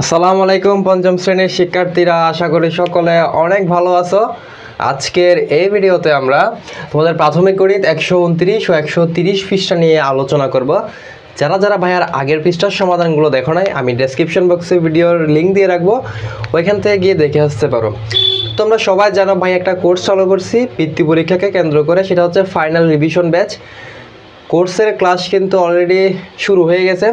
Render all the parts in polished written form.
আসসালামু আলাইকুম পঞ্চম শ্রেণীর শিক্ষার্থীরা, আশা করি সকলে অনেক ভালো আছো। আজকের এই ভিডিওতে আমরা তোমাদের প্রাথমিক গণিত 129 ও 130 পৃষ্ঠা নিয়ে আলোচনা করব। যারা যারা ভাইয়ার আগের পৃষ্ঠার সমাধানগুলো দেখো নাই, আমি ডেসক্রিপশন বক্সে ভিডিওর লিঙ্ক দিয়ে রাখবো, ওইখান থেকে গিয়ে দেখে আসতে পারো। তোমরা সবাই জানো ভাই, একটা কোর্স চালু করছি বৃত্তি পরীক্ষাকে কেন্দ্র করে, সেটা হচ্ছে ফাইনাল রিভিশন ব্যাচ। কোর্সের ক্লাস কিন্তু অলরেডি শুরু হয়ে গেছে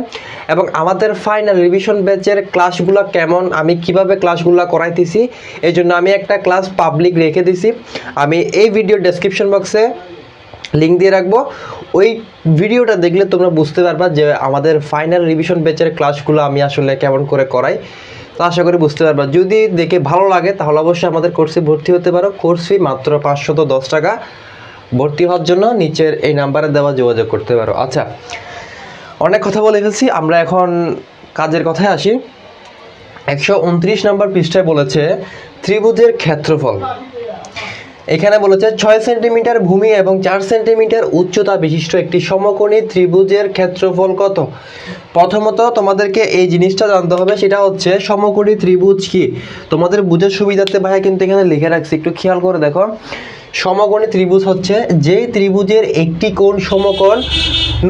এবং আমাদের ফাইনাল রিভিশন ব্যাচের ক্লাসগুলো কেমন, আমি কিভাবে ক্লাসগুলো করাইতেছি, এই জন্য আমি একটা ক্লাস পাবলিক রেখে দিছি। আমি এই ভিডিও ডেসক্রিপশন বক্সে লিঙ্ক দিয়ে রাখবো। ওই ভিডিওটা দেখলে তোমরা বুঝতে পারবা যে আমাদের ফাইনাল রিভিশন ব্যাচের ক্লাসগুলো আমি আসলে কেমন করে করাই। তো আশা করি বুঝতে পারবা। যদি দেখে ভালো লাগে তাহলে অবশ্যই আমাদের কোর্সে ভর্তি হতে পারো। কোর্স ফি মাত্র 510 টাকা। ভর্তি হওয়ার জন্য নিচের এই নাম্বারে দেওয়া যোগাযোগ করতে পারো। আচ্ছা, অনেক কথা বলে ফেলছি, আমরা এখন কাজের কথায় আসি। 129 নম্বর পৃষ্ঠায় বলেছে ত্রিভুজের ক্ষেত্রফল। এখানে বলেছে 6 সেন্টিমিটার ভূমি এবং 4 সেন্টিমিটার উচ্চতা বিশিষ্ট একটি সমকোণী ত্রিভুজের ক্ষেত্রফল কত। প্রথমত তোমাদেরকে এই জিনিসটা জানতে হবে, সেটা হচ্ছে সমকোণী ত্রিভুজ কি। তোমাদের বুঝার সুবিধার্থে ভাইয়া কিন্তু এখানে লিখে রাখছি, একটু খেয়াল করে দেখো। সমকোণী ত্রিভুজ হচ্ছে যেই ত্রিভুজের একটি কোণ সমকোণ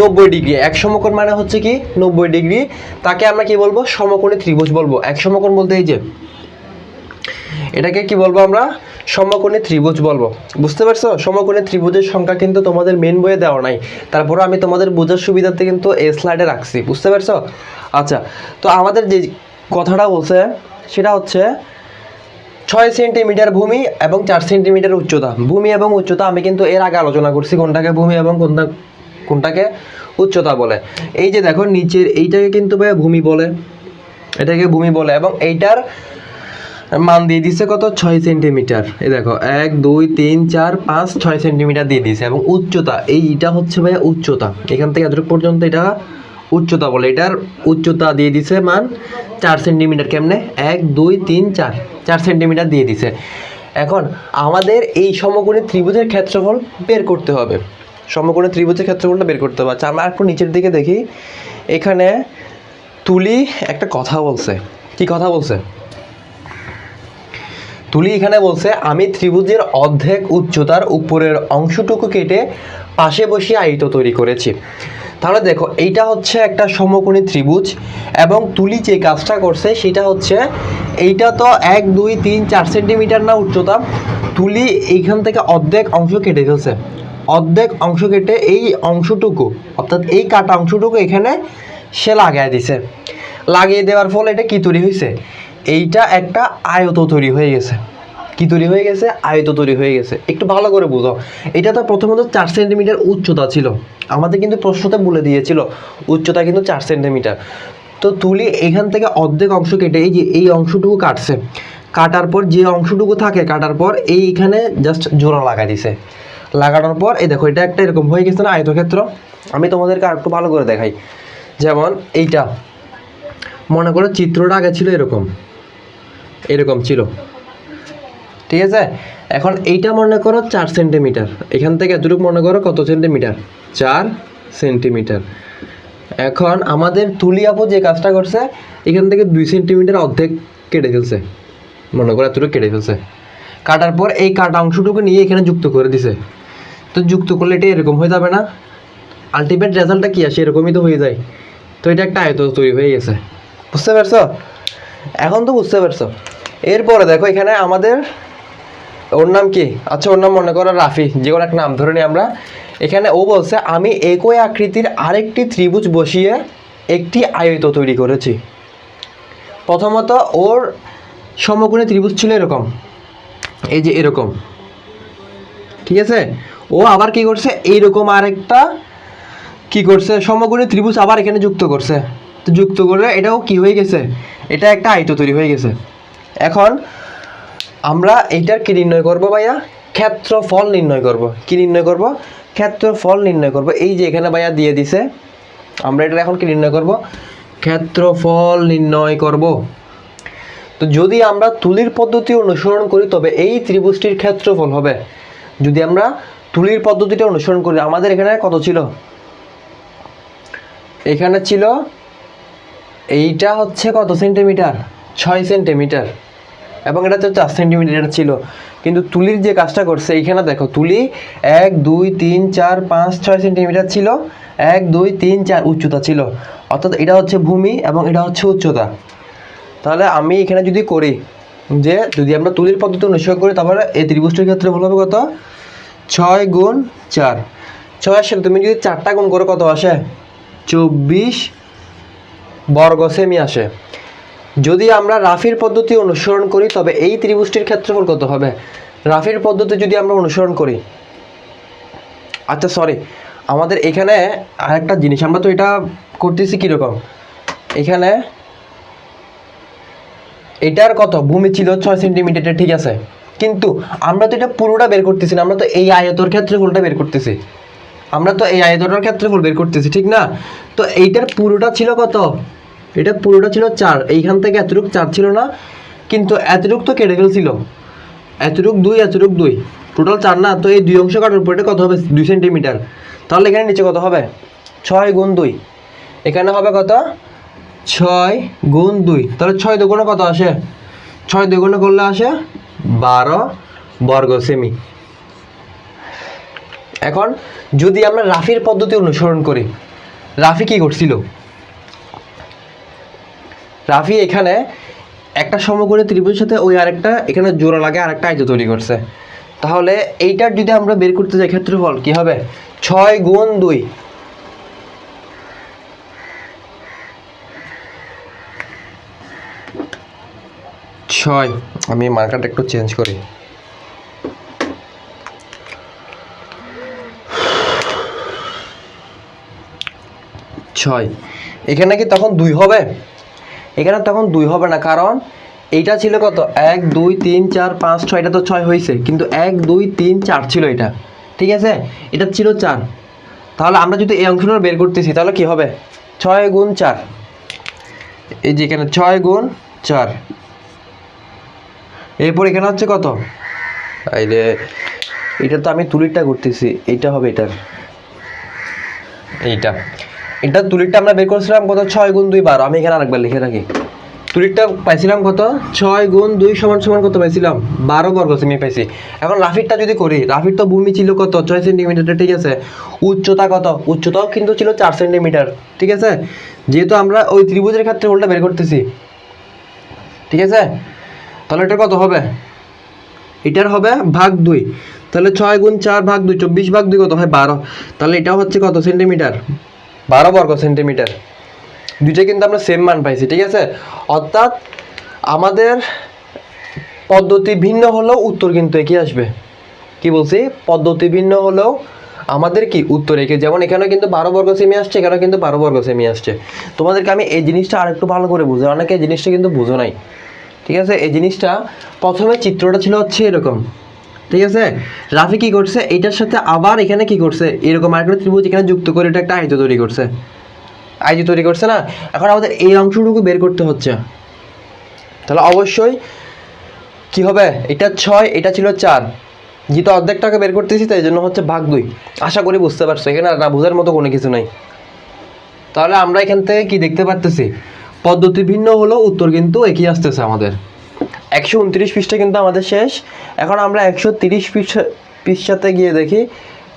90 ডিগ্রি। এক সমকোণ মানে হচ্ছে কি 90 ডিগ্রি, তাকে আমরা কি বলবো, সমকোণী ত্রিভুজ বলবো। এক সমকোণ বলতে এই যে এটাকে কি বলবো আমরা, সমকোণী ত্রিভুজ বলবো। বুঝতে পারছো? সমকোণী ত্রিভুজের সংখ্যা কিন্তু তোমাদের মেন বইয়ে দেওয়া নাই, তারপরে আমি তোমাদের বোঝার সুবিধার্থে কিন্তু এই স্লাইডে রাখছি। বুঝতে পারছো? আচ্ছা, তো আমাদের যে কথাটা বলছে সেটা হচ্ছে 6 সেন্টিমিটার ভূমি এবং 4 সেন্টিমিটার উচ্চতা। ভূমি এবং উচ্চতা আমি কিন্তু এর আগে আলোচনা করছি, কোনটাকে ভূমি এবং কোনটাকে উচ্চতা বলে। এই যে দেখো নিচের এইটাকে কিন্তু ভাই ভূমি বলে, এটাকে ভূমি বলে, এবং এইটার মান দিয়ে দিছে কত, 6 সেন্টিমিটার। এই দেখো 1 2 3 4 5 6 সেন্টিমিটার দিয়ে দিছে। এবং উচ্চতা, এইটা হচ্ছে ভাইয়া উচ্চতা, এখান থেকে এতটুকু পর্যন্ত এটা উচ্চতা বলে। এটার উচ্চতা দিয়ে দিছে মান 4 সেন্টিমিটার। কেমনে? 1 2 3 4 4 সেন্টিমিটার দিয়ে দিছে। এখন আমাদের এই সমকোণী ত্রিভুজের ক্ষেত্রফল বের করতে হবে। সমকোণী ত্রিভুজের ক্ষেত্রফলটা বের করতে হবে। আচ্ছা, আমরা একটু নিচের দিকে দেখি। এখানে তুলি একটা কথা বলছে। কি কথা বলছে? তুলি এখানে বলছে আমি ত্রিভুজের অর্ধেক উচ্চতার উপরের অংশটুকু কেটে পাশে বসিয়ে আয়ত তৈরি করেছি। তাহলে দেখো এইটা হচ্ছে একটা সমকোণী ত্রিভুজ এবং তুলি যে কাজটা করছে সেটা হচ্ছে, এইটা তো 1 2 3 4 সেন্টিমিটার না উচ্চতা, তুলি এইখান থেকে অর্ধেক অংশ কেটে ফেলছে। অর্ধেক অংশ কেটে এই অংশটুকু, অর্থাৎ এই কাটা অংশটুকু এখানে সে লাগাই দিছে। লাগিয়ে দেওয়ার ফলে এটা কি তৈরি হয়েছে, এইটা একটা আয়ত তৈরি হয়ে গেছে। কি তৈরি হয়ে গেছে? আয়ত তৈরি হয়ে গেছে। একটু ভালো করে বুঝো। এটা তো প্রথমত 4 সেন্টিমিটার উচ্চতা ছিল, আমাদের কিন্তু প্রশ্নতে বলে দিয়েছিল উচ্চতা কিন্তু 4 সেন্টিমিটার। তো তুলি এখান থেকে অর্ধেক অংশ কেটে এই যে এই অংশটুকু কাটছে, কাটার পর যে অংশটুকু থাকে কাটার পর এইখানে জাস্ট জোড়া লাগাই দিছে। লাগানোর পর এই দেখো এটা একটা এরকম হয়ে গেছে না আয়তক্ষেত্র। আমি তোমাদেরকে আর একটু ভালো করে দেখাই। যেমন এইটা মনে করো চিত্রটা আগে ছিল এরকম, এরকম ছিল, ঠিক আছে? এখন এইটা মনে করো 4 সেন্টিমিটার, এখান থেকে এতটুকু মনে করো কত সেন্টিমিটার, 4 সেন্টিমিটার। এখন আমাদের তুলি আপু যে কাজটা করছে, এখান থেকে 2 সেন্টিমিটার অর্ধেক কেটে ফেলছে, মনে করো এতটুকু কেটে ফেলছে। কাটার পর এই কাটা অংশটুকু নিয়ে এখানে যুক্ত করে দিছে। তো যুক্ত করলে এটা এরকম হয়ে যাবে না? আলটিমেট রেজাল্টটা কি আসে? এরকমই তো হয়ে যায়। তো এটা একটা আয়ত তৈরি হয়ে গেছে। বুঝতে পারছো? এখন তো বুঝতে পারছো। এরপরে দেখো এখানে আমাদের, ওর নাম কি, আচ্ছা ওর নাম মনে করো রাফি, যে কোনো একটা নাম ধরে নিই আমরা। এখানে ও বলছে আমি একই আকৃতির আরেকটি ত্রিভুজ বসিয়ে একটি আয়ত তৈরি করেছি। প্রথমত ওর সমকোণী ত্রিভুজ ছিল এরকম, এই যে এরকম, ঠিক আছে? ও আবার কি করছে, এইরকম আরেকটা কি করছে, সমকোণী ত্রিভুজ আবার এখানে যুক্ত করছে। তো যুক্ত করলে এটাও কি হয়ে গেছে, এটা একটা আয়ত তৈরি হয়ে গেছে। এখন আমরা এইটার কি নির্ণয় করব ভাইয়া, ক্ষেত্রফল নির্ণয় করব। কি নির্ণয় করব? ক্ষেত্রফল নির্ণয় করব। এই যে এখানে ভাইয়া দিয়ে দিছে, আমরা এটা এখন কি নির্ণয় করব, ক্ষেত্রফল নির্ণয় করব। তো যদি আমরা তুলির পদ্ধতি অনুসরণ করি তবে এই ত্রিভুজটির ক্ষেত্রফল হবে। যদি আমরা তুলির পদ্ধতিটা অনুসরণ করি, আমাদের এখানে কত ছিল, এখানে ছিল এইটা হচ্ছে কত সেন্টিমিটার? 6 সেন্টিমিটার, এবং এটা তো 4 সেন্টিমিটার ছিল। কিন্তু তুলির যে কাজটা করছে এইখানে দেখো, তুলি 1 2 3 4 5 6 সেন্টিমিটার ছিল, 1 2 3 4 উচ্চতা ছিল, অর্থাৎ এটা হচ্ছে ভূমি এবং এটা হচ্ছে উচ্চতা। তাহলে আমি এখানে যদি করি যে যদি আমরা তুলির পদ্ধতি অনুসরণ করি, তারপরে এই ত্রিভুজটির ক্ষেত্রে ভালো হবে কত? 6 গুণ 4, 6 এর সাথে তুমি যদি 4টা গুণ করো কত আসে? 24 বর্গ সেমি আসে। যদি আমরা রাফির পদ্ধতি অনুসরণ করি তবে এই ত্রিভুজটির ক্ষেত্রফল কত হবে? রাফির পদ্ধতি যদি আমরা অনুসরণ করি, আচ্ছা সরি, আমাদের এখানে আরেকটা জিনিস, আমরা তো এটা করতেছি কীরকম, এখানে এটার কত ভূমি ছিল 6 সেন্টিমিটার, ঠিক আছে, কিন্তু আমরা তো এটা পুরোটা বের করতেছি না, আমরা তো এই আয়তর ক্ষেত্রফলটা বের করতেছি, আমরা তো এই আয়তটার ক্ষেত্রফল বের করতেছি, ঠিক না? তো এইটার পুরোটা ছিল কত? এটা পুরোটা ছিল 4, এইখান থেকে এতটুক 4 ছিল না, কিন্তু এতটুক তো কেটে ফেলছিল, এতটুক 2 এতটুক 2, টোটাল 4 না? তো এই 2 অংশ কাটার পর এটা কত হবে? 2 সেন্টিমিটার। তাহলে এখানে নিচে কত হবে? 6 গুণ 2, এখানে হবে কত? 6 গুণ 2, তাহলে 6 দুগুণে কত আসে? 6 দুগুণে করলে আসে 12 বর্গ সেমি। এখন যদি আমরা রাফির পদ্ধতি অনুসরণ করি, রাফি কি করছিল? রাফি এখানে একটা সমকোণী ত্রিভুজের সাথে ওই আরেকটা এখানে জোড়া লাগে আরেকটা আয়ত তৈরি করছে। তাহলে এইটার যদি আমরা বের করতে যাই ক্ষেত্রফল কি হবে? 6 গুণ 2, আমি মার্কারটা একটু চেঞ্জ করি, 6, এখানে কি তখন 2 হবে? এখানে তখন 2 হবে না, কারণ এইটা ছিল কত? 1 2 3 4 5 6, এটা তো 6 হয়েছে, কিন্তু 1 2 3 4 ছিল এটা, ঠিক আছে, এটা ছিল 4। তাহলে আমরা যদি এই অংশটা বের করতেছি তাহলে কি হবে? 6 গুণ 4, এই যে এখানে 6 গুণ 4, এরপর এখানে হচ্ছে কত? এই যে এটা তো আমি তুলিরটা করতেছি, এইটা হবে এটার, এটা তুলিরটা আমরা বের করেছিলাম কত? 6 গুণ 2 12, আমি এখানে আরেকবার লিখে রাখি, তুলিরটা পাইছিলাম কত? 6 গুণ 2 সমান সমান কত পাইছিলাম? 12 বর্গ সেমি পাইছি। এখন রাফিরটা যদি করি, রাফির তো ভূমি ছিল কত? 6 সেন্টিমিটার, ঠিক আছে, উচ্চতা কত? উচ্চতাও কিন্তু ছিল 4 সেন্টিমিটার, ঠিক আছে, যেহেতু আমরা ওই ত্রিভুজের ক্ষেত্রফলটা বের করতেছি, ঠিক আছে, তাহলে এটা কত হবে? এটার হবে ভাগ 2, তাহলে 6 গুণ 4 ভাগ 2, 24 ভাগ 2 কত হয়? 12, তাহলে এটা হচ্ছে কত সেন্টিমিটার? 12 বর্গ সেন্টিমিটার। দুইটা কিন্তু আমরা সেম মান পাইছি, ঠিক আছে, অর্থাৎ আমাদের পদ্ধতি ভিন্ন হলেও উত্তর কিন্তু একই আসবে। কি বলছি? পদ্ধতি ভিন্ন হলেও আমাদের কি উত্তর একই। যেমন এখানে কিন্তু 12 বর্গ সেমি আসছে, এখানে কিন্তু 12 বর্গ সেমি আসছে। তোমাদেরকে আমি এই জিনিসটা আরেকটু ভালো করে বুঝাই, অনেকে এই জিনিসটা কিন্তু বুঝো নাই, ঠিক আছে। এই জিনিসটা প্রথমে চিত্রটা ছিল হচ্ছে এরকম, ঠিক আছে, রাফি কি করছে? এইটার সাথে আবার এখানে কি করছে? এরকম আরেকটা ত্রিভুজ এখানে যুক্ত করে এটা একটা আয়ত তৈরি করছে, না? এখন আমাদের এই অংশটুকু বের করতে হচ্ছে, তাহলে অবশ্যই কি হবে? এটা 6, এটা ছিল 4, যেহেতু অর্ধেকটাকে বের করতেছি তাই জন্য হচ্ছে ভাগ 2। আশা করি বুঝতে পারছো, এখানে আর না বোঝার মতো কোনো কিছু নাই। তাহলে আমরা এখান থেকে কি দেখতে পারতেছি? পদ্ধতি ভিন্ন হলেও উত্তর কিন্তু একই আসতেছে আমাদের। 129 পৃষ্ঠা কিন্তু আমাদের শেষ। এখন আমরা 130 পৃষ্ঠাতে গিয়ে দেখি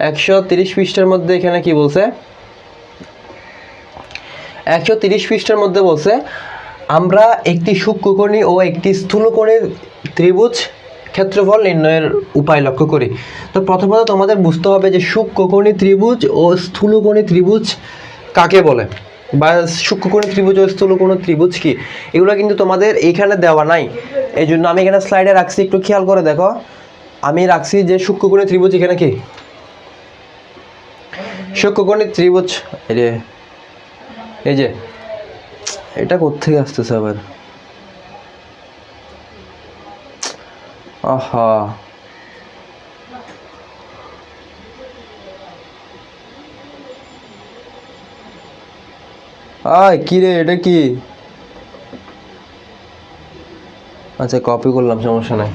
130 পৃষ্ঠার মধ্যে এখানে কি বলছে? 130 পৃষ্ঠার মধ্যে বলছে আমরা একটি সূক্ষ্মকোণী ও একটি স্থূলকোণীর ত্রিভুজ ক্ষেত্রফল নির্ণয়ের উপায় লক্ষ্য করি। তো প্রথমত তোমাদের বুঝতে হবে যে সূক্ষ্মকোণী ত্রিভুজ ও স্থূলকোণী ত্রিভুজ কাকে বলে, বা সূক্ষ্মকোণী ত্রিভুজ ও স্থূলকোণী ত্রিভুজ কি, এগুলো কিন্তু তোমাদের এইখানে দেওয়া নাই। এই জন্য আমি এখানে স্লাইডে রাখছি, একটু খেয়াল করে দেখো, আমি রাখছি যে সূক্ষ্মকোণী ত্রিভুজ এখানে কি সূক্ষ্মকোণী ত্রিভুজ, এই যে এটা কোত্থেকে আসতেছে আবার? আহা, কি রে, এটা কি? আচ্ছা কপি করলাম, সমস্যা নাই।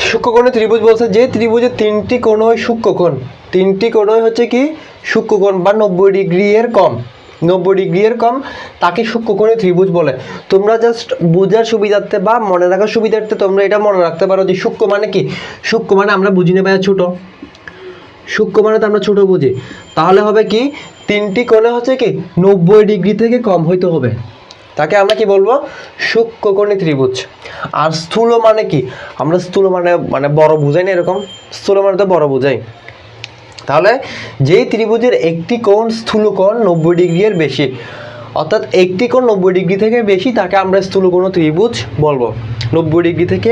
সূক্ষ্মকোণী ত্রিভুজ বলছে যে ত্রিভুজের 3টি কোণ হয় সূক্ষ্মকোণ, 3টি কোণ হচ্ছে কি সূক্ষ্মকোণ বা 90 ডিগ্রি এর কম, 90 ডিগ্রি এর কম তাকে সূক্ষ্মকোণী ত্রিভুজ বলে। তোমরা জাস্ট বোঝার সুবিধার্থে বা মনে রাখার সুবিধার্থে তোমরা এটা মনে রাখতে পারো যে সূক্ষ্ম মানে কি, সূক্ষ্ম মানে আমরা বুঝি না ভাইয়া ছোট, সূক্ষ্ম মানে তো আমরা ছোট বুঝি। তাহলে হবে কি তিনটি কোণে হচ্ছে কি 90 ডিগ্রি থেকে কম হইতে হবে, তাকে আমরা কি বলবো সূক্ষ্মকোণী ত্রিভুজ। আর স্থূল মানে কি, আমরা স্থূল মানে মানে বড় বুঝাই না, এরকম স্থূল মানে তো বড় বুঝাই। তাহলে যেই ত্রিভুজের একটি কোণ স্থূল কোণ 90 ডিগ্রি এর বেশি, অর্থাৎ একটি কোণ 90 ডিগ্রি থেকে বেশি তাকে আমরা স্থূলকোণ ত্রিভুজ বলবো। 90 ডিগ্রি থেকে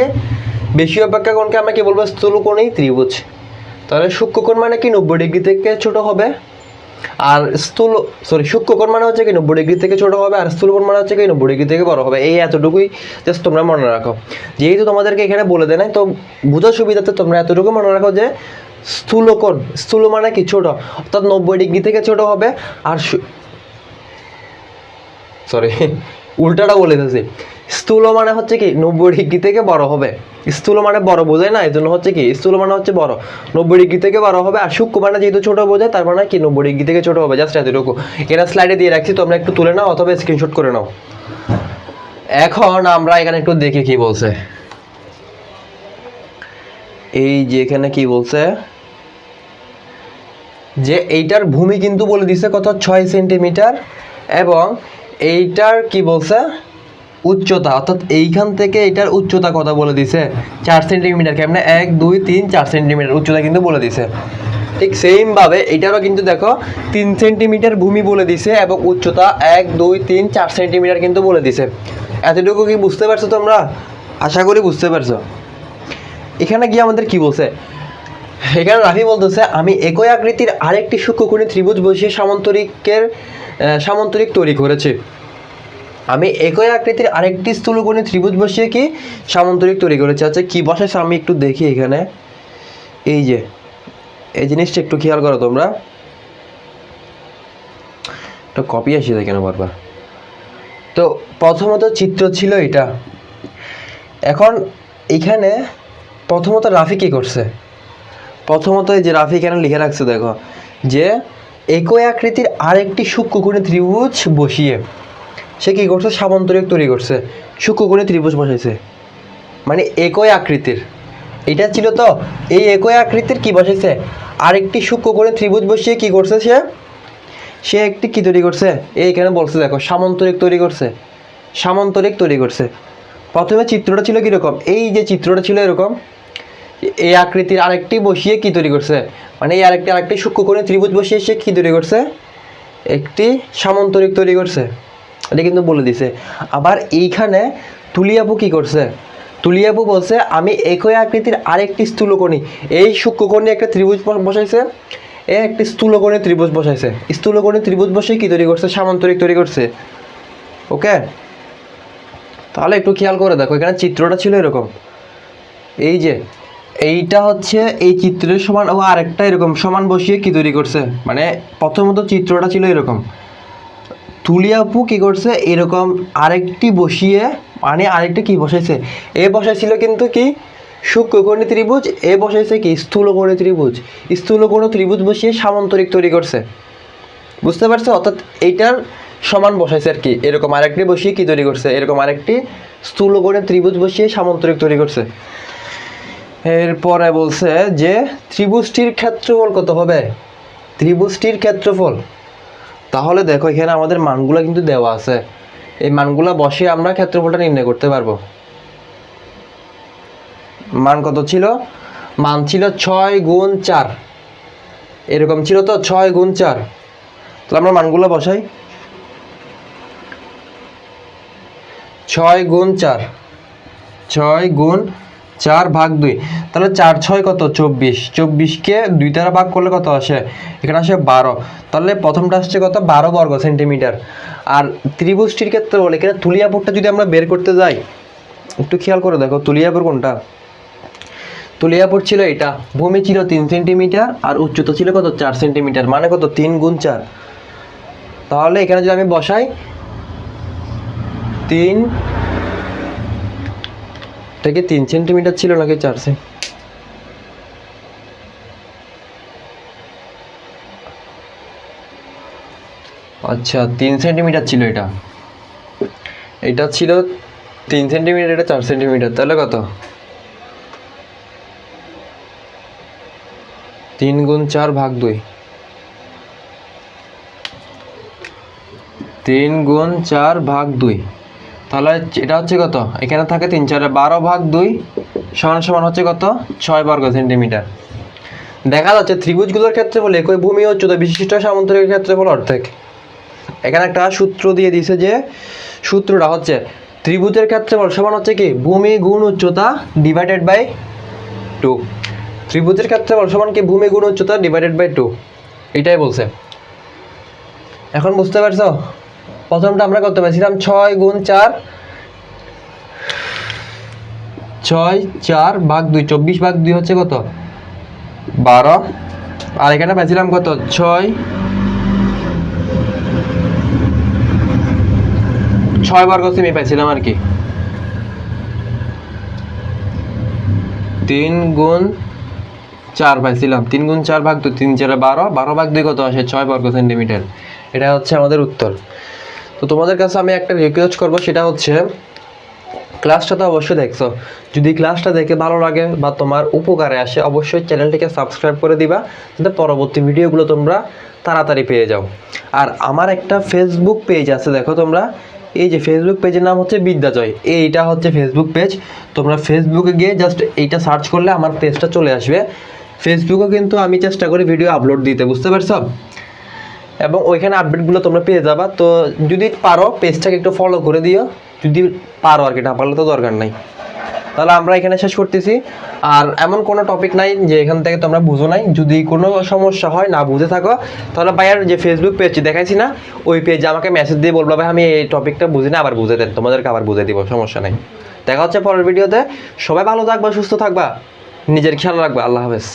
বেশি অপেক্ষা কোণকে আমরা কি বলবো স্থূলকোণী ত্রিভুজ। তাহলে সূক্ষ্মকোণ মানে কি 90 ডিগ্রি থেকে ছোট হবে, আর সূক্ষ্মকোণ মানে হচ্ছে কি 90 ডিগ্রি থেকে ছোট হবে, আর স্থূলকোণ মানে হচ্ছে কি 90 ডিগ্রি থেকে বড় হবে। এই এতটুকুই জাস্ট তোমরা মনে রাখো। যেহেতু তোমাদেরকে এখানে বলে দেয় নাই তো বোঝার সুবিধাতে তোমরা এতটুকু মনে রাখো যে স্থূলকোণ, স্থূল মানে কি ছোট, অর্থাৎ 90 ডিগ্রি থেকে ছোট হবে। আর সরি উল্টাটা বলে দিয়েছি, স্থূল মানে হচ্ছে কি 90 ডিগ্রি থেকে বড় হবে। স্থূল মানে বড় বোঝায় না, এই জন্য হচ্ছে কি স্থূল মানে হচ্ছে বড়, 90 ডিগ্রি থেকে বড় হবে। আর সূক্ষ্ম মানে যেহেতু ছোট বোঝায় তার মানে কি 90 ডিগ্রি থেকে ছোট হবে। জাস্ট এতটুকু, এটা স্লাইডে দিয়ে রাখছি, তোমরা একটু তুলে নাও অথবা স্ক্রিনশট করে নাও। এখন আমরা এখানে একটু দেখি কি বলছে। এই যে এখানে কি বলছে যে এইটার ভূমি কিন্তু বলে দিছে কত 6 সেন্টিমিটার, এবং এইটার কি বলছে উচ্চতা, অর্থাৎ এইখান থেকে এটার উচ্চতা কত বলে দিছে 4 সেন্টিমিটার। কেমনে 1 2 3 4 সেন্টিমিটার উচ্চতা কিন্তু বলে দিছে। ঠিক সেম ভাবে এটারও কিন্তু দেখো 3 সেন্টিমিটার ভূমি বলে দিছে এবং উচ্চতা 1 2 3 4 সেন্টিমিটার কিন্তু বলে দিছে। এতটুকু কি বুঝতে পারছো তোমরা? আশা করি বুঝতে পারছো। এখানে গিয়ে আমাদের কি বলছে, এখানে রাফি বলতেছে আমি একই আকৃতির আরেকটি সূক্ষ্মকোণী ত্রিভুজ বসিয়ে সামান্তরিক তৈরি করেছি। আমি একই আকৃতির আরেকটি স্থূলকোণী ত্রিভুজ বসিয়ে কি সামান্তরিক তৈরি করেছি। আচ্ছা কি বসাইছে আমি একটু দেখি এখানে। এই যে এই জিনিসটা একটু খেয়াল করো তোমরা, একটা কপি আসি যায় কেন বারবার। তো প্রথমত চিত্র ছিল এটা। এখন এখানে প্রথমত রাফি কি করছে, প্রথমত এই যে রাফি এখানে লিখে রাখছে দেখো যে একই আকৃতির আরেকটি সূক্ষ্মকোণী ত্রিভুজ বসিয়ে সে কি করছে সামান্তরিক তৈরি করছে, সূক্ষ্মকোণী ত্রিভুজ বসাইছে। মানে একই আকৃতির এটা ছিল, তো এই একই আকৃতির কি বসাইছে আরেকটি সূক্ষ্মকোণী ত্রিভুজ বসিয়ে কি করছে সে একটি কি তৈরি করছে, এইখানে বলছে দেখো সামান্তরিক তৈরি করছে, সামান্তরিক তৈরি করছে। প্রথমে চিত্রটা ছিল কিরকম, এই যে চিত্রটা ছিল এরকম, এই আকৃতির আরেকটি বসিয়ে কি তৈরি করছে, মানে এই আরেকটি সূক্ষ্মকোণী ত্রিভুজ বসিয়ে সে কি তৈরি করছে একটি সামান্তরিক তৈরি করছে। এটা কিন্তু বলে দিছে। আবার এইখানে তুলিয়াপু কি করছে, তুলিয়াপু বলছে আমি একই আকৃতির আরেকটি স্থূলকোণী, এই সূক্ষ্মকোণী একটা ত্রিভুজ বসাইছে, এই একটি স্থূলকোণী ত্রিভুজ বসাইছে, স্থূলকোণী ত্রিভুজ বসে কি তৈরি করছে সামান্তরিক তৈরি করছে। ওকে, তাহলে একটু খেয়াল করে দেখো এখানে চিত্রটা ছিল এরকম, এই যে এইটা হচ্ছে এই চিত্রের সমান ও আরেকটা এরকম সমান বসিয়ে কি তৈরি করছে, মানে প্রথমত চিত্রটা ছিল এরকম, তুলিয়াপু কি করছে এরকম আরেকটি বসিয়ে, মানে আরেকটা কি বসাইছে, এ বসাইছিল কিন্তু কি সূক্ষ্মকোণী ত্রিভুজ, এ বসাইছে কি স্থূলকোণী ত্রিভুজ, স্থূলকোণী ত্রিভুজ বসিয়ে সামান্তরিক তৈরি করছে। বুঝতে পারছো? অর্থাৎ এইটার সমান বসাইছে আর কি, এরকম আরেকটি বসিয়ে কি তৈরি করছে, এরকম আরেকটি স্থূলকোণী ত্রিভুজ বসিয়ে সামান্তরিক তৈরি করছে। এরপরে বলছে যে ত্রিভুজটির ক্ষেত্রফল কত হবে, ত্রিভুজটির ক্ষেত্রফল। তাহলে দেখো এখানে আমাদের মানগুলো কিন্তু দেওয়া আছে, এই মানগুলো বসে আমরা ক্ষেত্রফলটা নির্ণয় করতে পারবো। মান কত ছিল, মান ছিল 6 গুণ 4, এরকম ছিল তো 6 গুণ 4। তাহলে আমরা মানগুলো বসাই, 6 গুণ 4, 6 গুণ 4 ভাগ 2, তাহলে 4 6 কত 24, 24কে 2 দ্বারা ভাগ করলে কত আসে, এখানে আসে 12। তাহলে প্রথমটা আসছে কত 12 বর্গ সেন্টিমিটার। আর ত্রিভুজটির ক্ষেত্রে বলে এখানে তুলিয়াপুরটা যদি আমরা বের করতে যাই, একটু খেয়াল করে দেখো তুলিয়াপুর কোনটা, তুলিয়াপুর ছিল এটা, ভূমি ছিল 3 সেন্টিমিটার আর উচ্চতা ছিল কত 4 সেন্টিমিটার, মানে কত 3 গুণ 4। তাহলে এখানে যদি আমি বসাই 3 থেকে 3 সেন্টিমিটার ছিল নাকি 4 আচ্ছা 3 সেন্টিমিটার ছিল এটা, এটা ছিল 3 সেন্টিমিটার, এটা 4 সেন্টিমিটার, তাহলে কত? 3 গুণ 4 ভাগ 2, 3 গুণ 4 ভাগ 2, তাহলে এটা হচ্ছে কত? এখানে থাকে 3 4 12 ভাগ 2 সমান সমান হচ্ছে কত? 6 বর্গ সেন্টিমিটার। দেখা যাচ্ছে ত্রিভুজগুলোর ক্ষেত্রে বলে একই ভূমি উচ্চতা বিশিষ্ট সামান্তরিকের ক্ষেত্রে বলে অর্ধেক। এখানে একটা সূত্র দিয়ে দিয়েছে, যে সূত্রটা হচ্ছে ত্রিভুজের ক্ষেত্রফল সমান হচ্ছে কি ভূমি গুণ উচ্চতা ডিভাইডেড বাই 2। ত্রিভুজের ক্ষেত্রফল সমান কি ভূমি গুণ উচ্চতা ডিভাইডেড বাই 2, এটাই বলছে। এখন বুঝতে পারছো? প্রথমটা আমরা করতে পারছিলাম 6 গুণ 4, 6 4 ভাগ 2, 24 ভাগ 2 হচ্ছে কত? 12। আর এখানে পেয়েছিলাম কত? 6 বর্গ সেমি পেয়েছিলাম আর কি। 3 গুণ 4 পাইছিলাম, 3 গুণ 4 ভাগ 2, 3 4 12, 12 ভাগ 2 কত আসে? 6 বর্গ সেন্টিমিটার। এটা হচ্ছে আমাদের উত্তর। তো তোমাদের কাছে আমি একটা রিকোয়েস্ট করব, সেটা হচ্ছে ক্লাসটা তো অবশ্যই দেখছো, যদি ক্লাসটা দেখে ভালো লাগে বা তোমার উপকারে আসে অবশ্যই চ্যানেলটিকে সাবস্ক্রাইব করে দিবা, যাতে পরবর্তী ভিডিওগুলো তোমরা তাড়াতাড়ি পেয়ে যাও। আর আমার একটা ফেসবুক পেজ আছে, দেখো তোমরা, এই যে ফেসবুক পেজের নাম হচ্ছে বিদ্যাজয়, এইটা হচ্ছে ফেসবুক পেজ। তোমরা ফেসবুকে গিয়ে জাস্ট এইটা সার্চ করলে আমার পেজটা চলে আসবে। ফেসবুকে কিন্তু আমি চেষ্টা করি ভিডিও আপলোড দিতে, বুঝতে পারছো? এবং ওইখানে আপডেটগুলো তোমরা পেয়ে যাবা। তো যদি পারো পেজটাকে একটু ফলো করে দিও, যদি পারো আর কি, না পারলে তো দরকার নাই। তাহলে আমরা এখানে শেষ করতেছি। আর এমন কোনো টপিক নাই যে এখান থেকে তোমরা বুঝো নাই, যদি কোনো সমস্যা হয় না বুঝে থাকো, তাহলে ভাইয়ার যে ফেসবুক পেজটি দেখাইছি না, ওই পেজে আমাকে মেসেজ দিয়ে বলবো ভাই আমি এই টপিকটা বুঝি না, আবার বুঝে দেন, তোমাদেরকে আবার বুঝে দিব, সমস্যা নেই। দেখা হচ্ছে পরের ভিডিওতে। সবাই ভালো থাকবা, সুস্থ থাকবা, নিজের খেয়াল রাখবা। আল্লাহ হাফেজ।